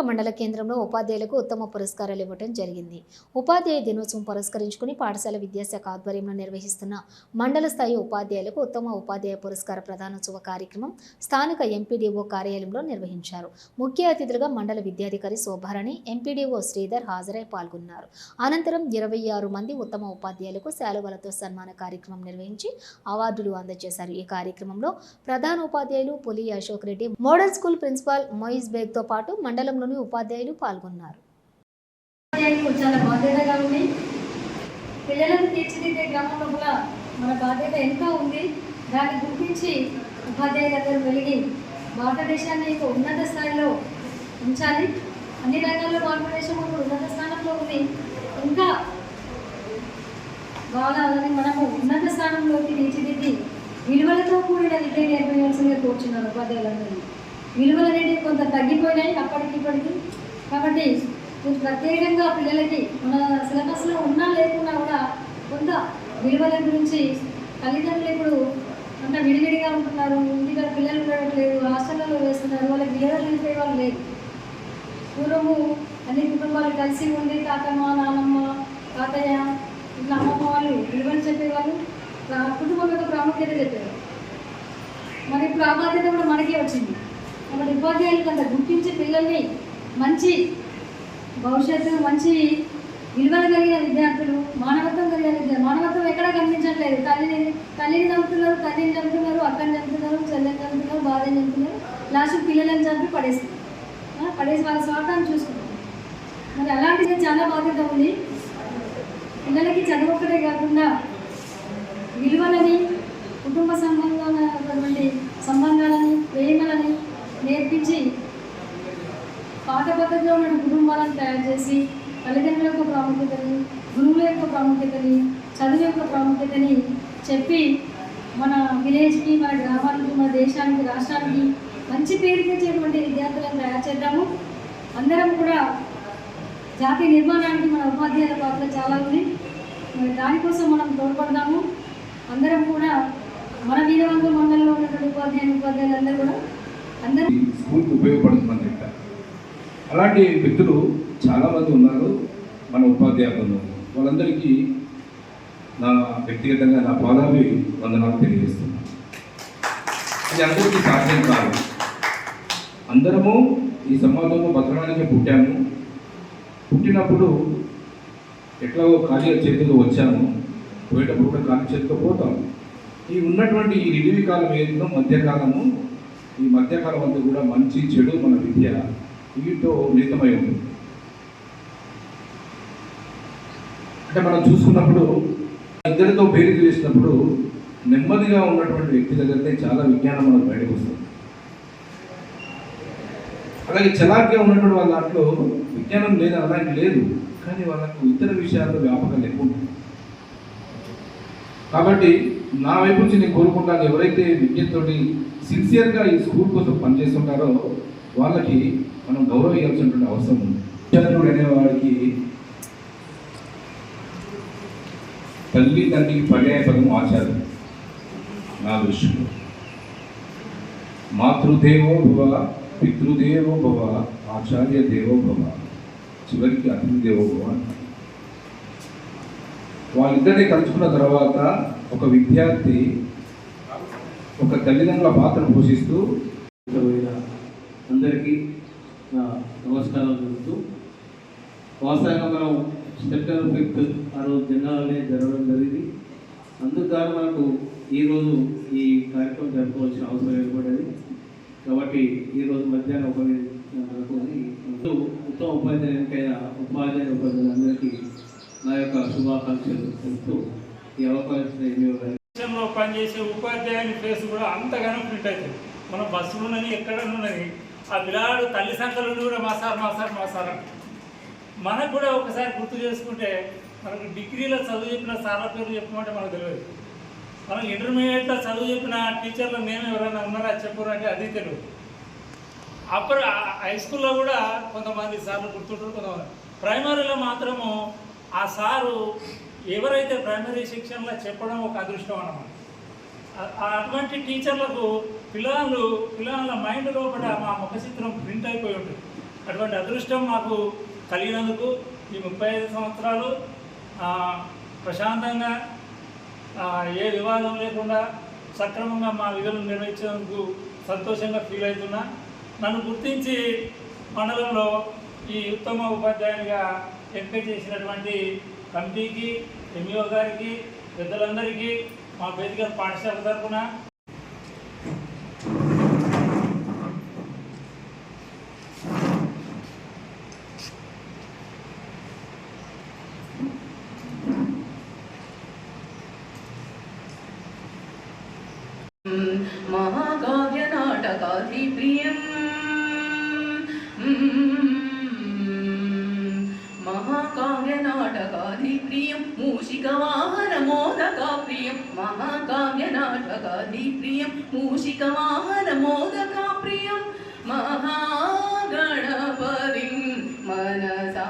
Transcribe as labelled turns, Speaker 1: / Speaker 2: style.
Speaker 1: మండల కేంద్రంలో ఉపాధ్యాయులకు ఉత్తమ పురస్కారాలు ఇవ్వడం జరిగింది. ఉపాధ్యాయ దినోత్సవం పురస్కరించుకుని పాఠశాల విద్యాశాఖ ఆధ్వర్యంలో నిర్వహిస్తున్న మండల స్థాయి ఉపాధ్యాయులకు ఉత్తమ ఉపాధ్యాయ పురస్కార ప్రదానోత్సవ కార్యక్రమం స్థానిక ఎంపీడీఓ కార్యాలయంలో నిర్వహించారు. ముఖ్య అతిథులుగా మండల విద్యాధికారి శోభారాణి, ఎంపీడీఓ శ్రీధర్ హాజరై పాల్గొన్నారు. అనంతరం 26 మంది ఉత్తమ ఉపాధ్యాయులకు శాలువలతో సన్మాన కార్యక్రమం నిర్వహించి అవార్డులు అందజేశారు. ఈ కార్యక్రమంలో ప్రధాన ఉపాధ్యాయులు పులి Ashok Reddy, model school principal Moiz Baig తో పాటు మండలంలోని ఉపాధ్యాయులు పాల్గొన్నారు.
Speaker 2: చాలా బాధ్యతగా ఉంది. పిల్లలను తీర్చిదిద్దే క్రమంలో కూడా మన బాధ్యత ఎంతో ఉంది. దాన్ని గుర్తించి ఉపాధ్యాయులందరూ వెలిగి భారతదేశాన్ని ఉన్నత స్థాయిలో ఉంచాలి. అన్ని రంగాల్లో భారతదేశం ఉన్నత స్థానంలో ఉంది. ఇంకా బాగా మనము ఉన్నత స్థానంలోకి తీర్చిదిద్ది విలువలతో కూడిన విద్య నేర్పించాల్సిందిగా కోరుచున్నాను ఉపాధ్యాయులందరూ. విలువలు అనేవి కొంత తగ్గిపోయినాయి అప్పటికిప్పటికి. కాబట్టి ప్రత్యేకంగా పిల్లలకి మన సిలబస్లో ఉన్నా లేకున్నా కూడా కొంత విలువల గురించి తల్లిదండ్రులు ఇప్పుడు అంతా విడివిడిగా ఉంటున్నారు. ఇంటిగా పిల్లలు ఉండట్లేదు, హాస్టల్లో వేస్తున్నారు. వాళ్ళకి విలువలు నిలిపే వాళ్ళు లేదు. పూర్వము అన్ని కుటుంబాలు కలిసి ఉండి తాతమ్మ, నానమ్మ, తాతయ్య ఇట్లా అమ్మమ్మ వాళ్ళు విలువలు చెప్పేవాళ్ళు, కుటుంబం యొక్క ప్రాముఖ్యత చెప్పేవారు. మరి ఇప్పుడు ఆ బాధ్యత కూడా మనకే వచ్చింది. కాబట్టి ఉపాధ్యాయులకు అంత గుర్తించి పిల్లల్ని మంచి భవిష్యత్తు, మంచి విలువలు కలిగిన విద్యార్థులు, మానవత్వం కలిగిన మానవత్వం ఎక్కడా కనిపించట్లేదు. తల్లిని చంపుతున్నారు, తల్లిని చంపుతున్నారు, అక్కని చంపుతున్నారు, చెల్లెని చంపుతున్నారు, భార్యని చంపుతున్నారు, లాస్ట్ పిల్లలని చంపి పడేసి వాళ్ళ స్వార్థాన్ని చూసుకుంటారు. మరి అలాంటిది చాలా బాధ్యత ఉంది. పిల్లలకి చదువు ఒక్కటే కాకుండా విలువలని, కుటుంబ సంబంధాలని, ప్రేమలని నేర్పించి పాత పద్ధతిలో ఉన్న కుటుంబాలను తయారు చేసి తల్లిదండ్రుల యొక్క ప్రాముఖ్యతని, గురువుల యొక్క ప్రాముఖ్యతని, చదువు యొక్క ప్రాముఖ్యతని చెప్పి మన విలేజ్కి, మన గ్రామానికి, మన దేశానికి, రాష్ట్రానికి మంచి పేరు తెచ్చేటువంటి విద్యార్థులను తయారు చేద్దాము. అందరం కూడా జాతి నిర్మాణానికి మన ఉపాధ్యాయుల పాత్ర చాలా ఉంది. దానికోసం మనం తోడ్పడదాము. అందరం కూడా మన వీరవంగ మండలంలో ఉన్నటువంటి ఉపాధ్యాయులందరూ కూడా
Speaker 3: స్కూల్కి ఉపయోగపడుతుందని చెప్పారు. అలాంటి వ్యక్తులు చాలామంది ఉన్నారు మన ఉపాధ్యాయులు. వాళ్ళందరికీ నా వ్యక్తిగతంగా నా పాదాభి వందనాలు తెలియజేస్తున్నాను. అది అందరికీ సాధ్యం కాదు. అందరము ఈ సమాజంలో బతకడానికి పుట్టాము. పుట్టినప్పుడు ఎట్లాగో ఖాళీ చేతితో వచ్చాము, పోయేటప్పుడు కూడా ఖాళీ చేతితో పోతాము. ఈ ఉన్నటువంటి ఈ నిడివి కాలం ఏదో మధ్యకాలము, ఈ మధ్యకాలం అంతా కూడా మంచి చెడు మన విద్య వీటితో మిళితమై ఉంది. అంటే మనం చూసుకున్నప్పుడు ఇద్దరితో బేరీ చేసినప్పుడు నెమ్మదిగా ఉన్నటువంటి వ్యక్తి దగ్గరనే చాలా విజ్ఞానం మనకు బయటకు వస్తుంది. అలాగే చలాక్గా ఉన్నటువంటి వాళ్ళ దాంట్లో విజ్ఞానం లేదు, అలాంటి లేదు, కానీ వాళ్ళకు ఇతర విషయాల్లో వ్యాపకం ఎక్కువ ఉంటుంది. కాబట్టి నా వైపు నుంచి నేను కోరుకుంటాను, ఎవరైతే విద్యతోటి సిన్సియర్గా ఈ స్కూల్ కోసం పనిచేస్తుంటారో వాళ్ళకి మనం గౌరవం ఇవ్వాల్సినటువంటి అవసరం ఉంది. విద్యార్థుడు అనేవాడికి తల్లి తండ్రికి పర్యాయ పదం ఆచారం. నా దృష్టిలో మాతృదేవో భవ, పితృదేవో భవ, ఆచార్య దేవో భవ, చివరికి అతిథి దేవో భవ. వాళ్ళిద్దరిని కలుసుకున్న తర్వాత ఒక విద్యార్థి ఒక తల్లిదండ్రుల పాత్ర పోషిస్తూ
Speaker 4: అందరికీ నా నమస్కారాలు చెబుతూ, వాస్తవంగా మనం సెప్టెంబర్ 5 ఆ రోజు జెండాలనే జరగడం జరిగింది. అందుకు మనకు ఈరోజు ఈ కార్యక్రమం జరుపుకోవాల్సిన అవసరం ఏర్పడేది. కాబట్టి ఈరోజు మధ్యాహ్నం అనుకుని ఉత్తమ ఉపాధ్యాయునికైనా ఉపాధ్యాయులందరికీ నా యొక్క శుభాకాంక్షలు చెబుతూ ఈ అవకాశం
Speaker 5: పనిచేసే ఉపాధ్యాయుని ఫేస్ కూడా అంతగానో ప్రింట్ అవుతుంది. మనం బస్సులున్నది ఎక్కడనున్నది ఆ పిల్లాడు తల్లి సంఖ్యలు కూడా మా సార్ మనకు కూడా ఒకసారి గుర్తు చేసుకుంటే మనకు డిగ్రీలో చదువు చెప్పిన సార్ల పేరు చెప్పమంటే మనకు తెలియదు. మనకు ఇంటర్మీడియట్లో చదువు చెప్పిన టీచర్లు మేము ఎవరైనా ఉన్నారా చెప్పరు అంటే అది తెలియదు. అప్పుడు హై స్కూల్లో కూడా కొంతమంది సార్లు గుర్తుంటారు, కొంతమంది ప్రైమరీలో మాత్రము ఆ సారు ఎవరైతే ప్రైమరీ సెక్షన్లో చెప్పడం ఒక అదృష్టం అన్నమాట. అటువంటి టీచర్లకు పిల్లల మైండ్ లోపల మా ముఖ చిత్రం ప్రింట్ అయిపోయి ఉంటుంది. అటువంటి అదృష్టం మాకు కలిగినందుకు ఈ 35 సంవత్సరాలు ప్రశాంతంగా ఏ వివాదం లేకుండా సక్రమంగా మా విధులను నిర్వహించేందుకు సంతోషంగా ఫీల్ అవుతున్నా. నన్ను గుర్తించి మండలంలో ఈ ఉత్తమ ఉపాధ్యాయునిగా ఎంపిక చేసినటువంటి కమిటీకి, ఎంఈఓ గారికి, పెద్దలందరికీ మా వేదిక పాఠశాల తరఫున
Speaker 6: महाकाव्य नाटकाधिप्रियं महाकाव्य नाटकाधिप्रियं मूषिकवाहनमोदकाप्रियं महाकाव्य नाटकाधिप्रियं मूषिकवाहनमोदकाप्रियं महा